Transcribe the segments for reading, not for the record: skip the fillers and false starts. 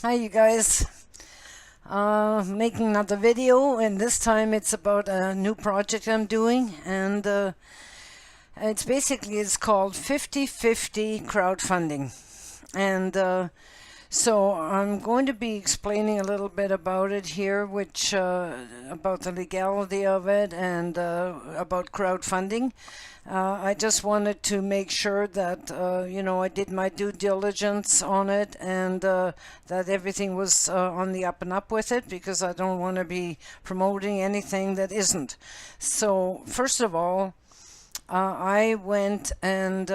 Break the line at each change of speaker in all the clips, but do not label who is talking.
Hi you guys, making another video, and this time it's about a new project I'm doing, and it's called 50/50 crowdfunding. And so I'm going to be explaining a little bit about it here, which about the legality of it and about crowdfunding. I just wanted to make sure that I did my due diligence on it, and that everything was on the up and up with it, because I don't want to be promoting anything that isn't. So first of all, I went and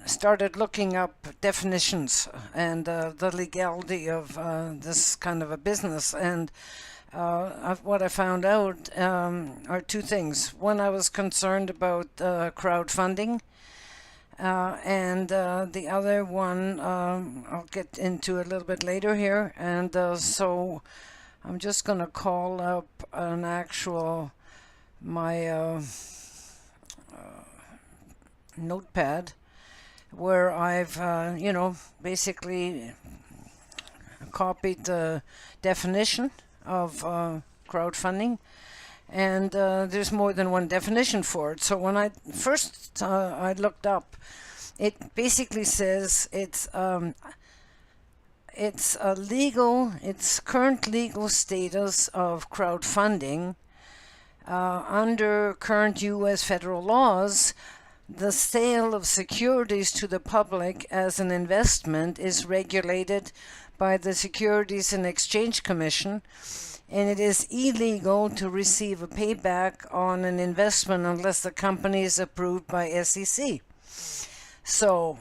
started looking up definitions and the legality of this kind of a business. And what I found out are two things. One, I was concerned about crowdfunding, and the other one I'll get into a little bit later here. And so I'm just going to call up an actual my notepad where I've basically copied the definition of crowdfunding, and there's more than one definition for it. So when I first I looked up, it basically says it's current legal status of crowdfunding. Under current U.S. federal laws, the sale of securities to the public as an investment is regulated by the Securities and Exchange Commission, and it is illegal to receive a payback on an investment unless the company is approved by SEC. So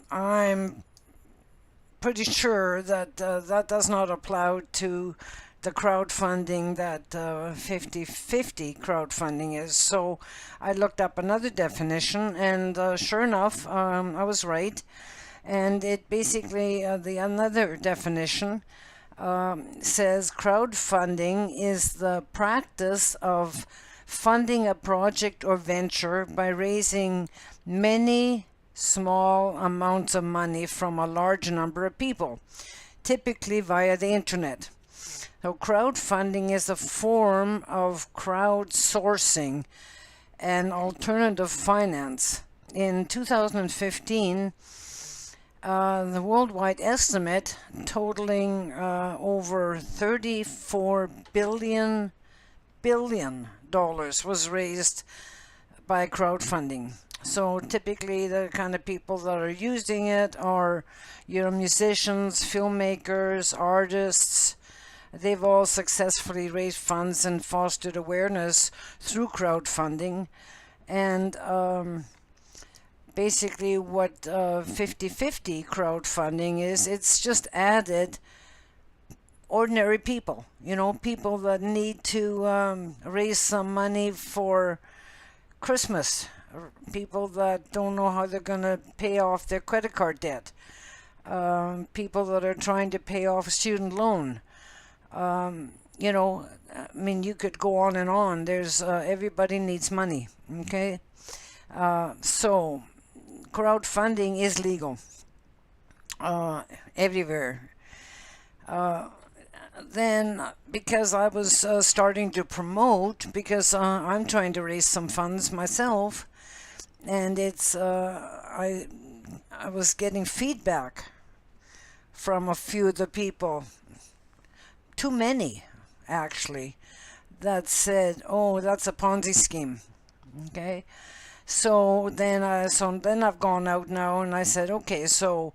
I'm pretty sure that that does not apply to the crowdfunding that 50/50 crowdfunding is. So I looked up another definition, and sure enough, I was right. And it basically, the another definition says crowdfunding is the practice of funding a project or venture by raising many small amounts of money from a large number of people, typically via the internet. So crowdfunding is a form of crowdsourcing and alternative finance. In 2015, the worldwide estimate totaling over $34 billion was raised by crowdfunding. So typically the kind of people that are using it are, musicians, filmmakers, artists. They've all successfully raised funds and fostered awareness through crowdfunding. And basically what 50/50 crowdfunding is, it's just added ordinary people, people that need to raise some money for Christmas, people that don't know how they're going to pay off their credit card debt, people that are trying to pay off a student loan. You could go on and on. There's everybody needs money. Okay, so crowdfunding is legal everywhere. Then, because I was starting to promote, because I'm trying to raise some funds myself, and it's I was getting feedback from a few of the people. Too many, actually, that said, "Oh, that's a Ponzi scheme." Okay, so then I've gone out now and I said, "Okay, so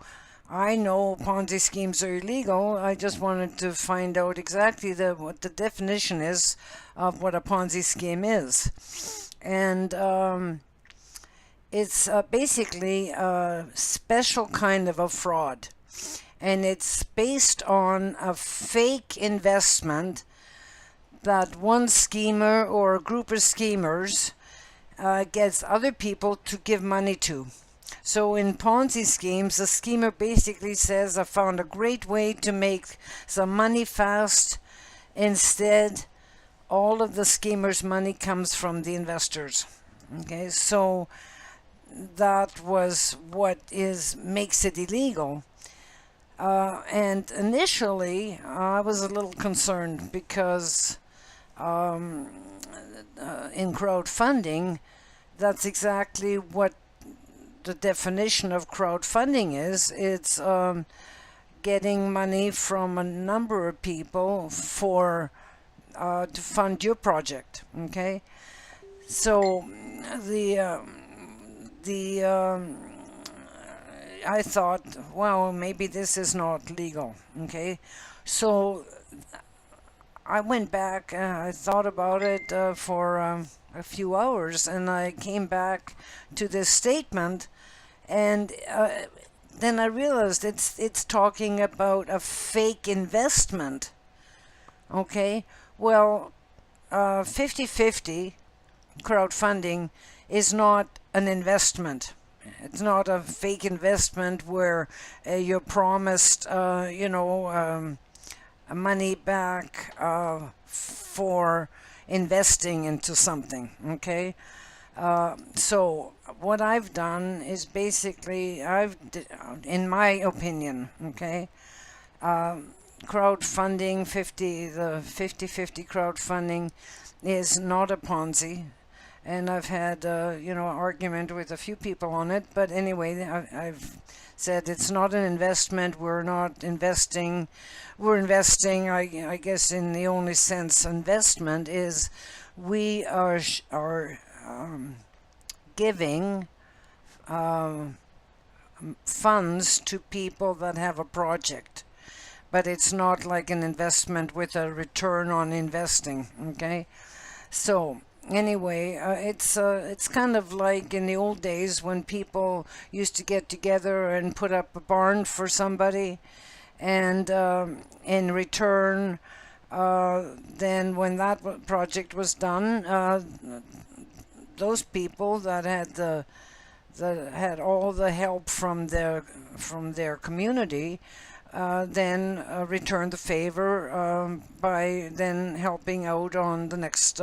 I know Ponzi schemes are illegal. I just wanted to find out exactly what the definition is of what a Ponzi scheme is," and it's basically a special kind of a fraud. And it's based on a fake investment that one schemer or a group of schemers gets other people to give money to. So in Ponzi schemes, the schemer basically says, "I found a great way to make some money fast." Instead, all of the schemer's money comes from the investors. Okay, so that was what makes it illegal. And initially, I was a little concerned because in crowdfunding, that's exactly what the definition of crowdfunding is. It's getting money from a number of people for to fund your project. Okay, so the the I thought, well, maybe this is not legal. Okay, so I went back. I thought about it for a few hours, and I came back to this statement, and then I realized it's talking about a fake investment. Okay, well, 50-50 crowdfunding is not an investment. It's not a fake investment where you're promised, money back for investing into something. Okay, so what I've done is basically in my opinion, okay, crowdfunding the 50-50 crowdfunding is not a Ponzi, and I've had argument with a few people on it. But anyway, I've said it's not an investment. We're not investing. We're investing. I guess in the only sense investment is we are giving funds to people that have a project, but it's not like an investment with a return on investing. Okay, so anyway, it's kind of like in the old days when people used to get together and put up a barn for somebody, and in return, then when that project was done, those people that had all the help from their community then return the favor by then helping out on the next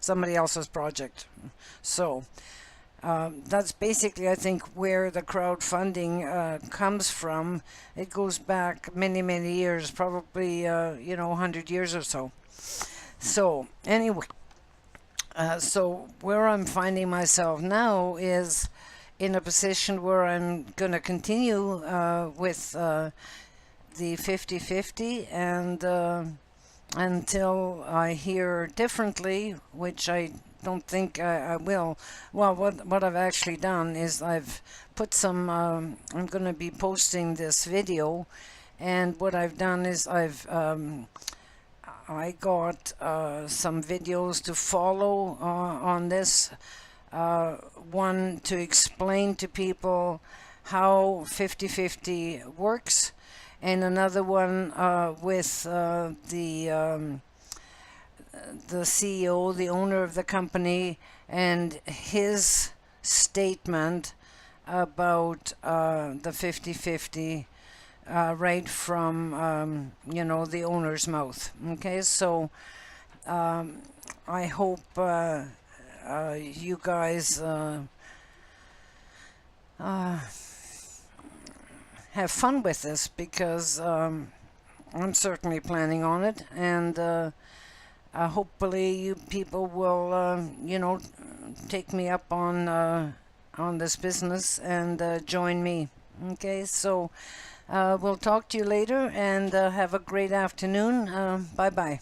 somebody else's project. So that's basically, I think, where the crowdfunding comes from. It goes back many, many years, probably 100 years or so. So anyway, so where I'm finding myself now is in a position where I'm going to continue with the 50-50 and until I hear differently, which I don't think I will. Well, what I've actually done is I've put some, I'm going to be posting this video, and what I've done is I got some videos to follow on this. One to explain to people how 50-50 works, and another one with the CEO, the owner of the company, and his statement about the 50-50 right from the owner's mouth. Okay, so I hope you guys have fun with this, because I'm certainly planning on it, and hopefully you people will take me up on this business and join me. Okay, so we'll talk to you later, and have a great afternoon. Bye bye.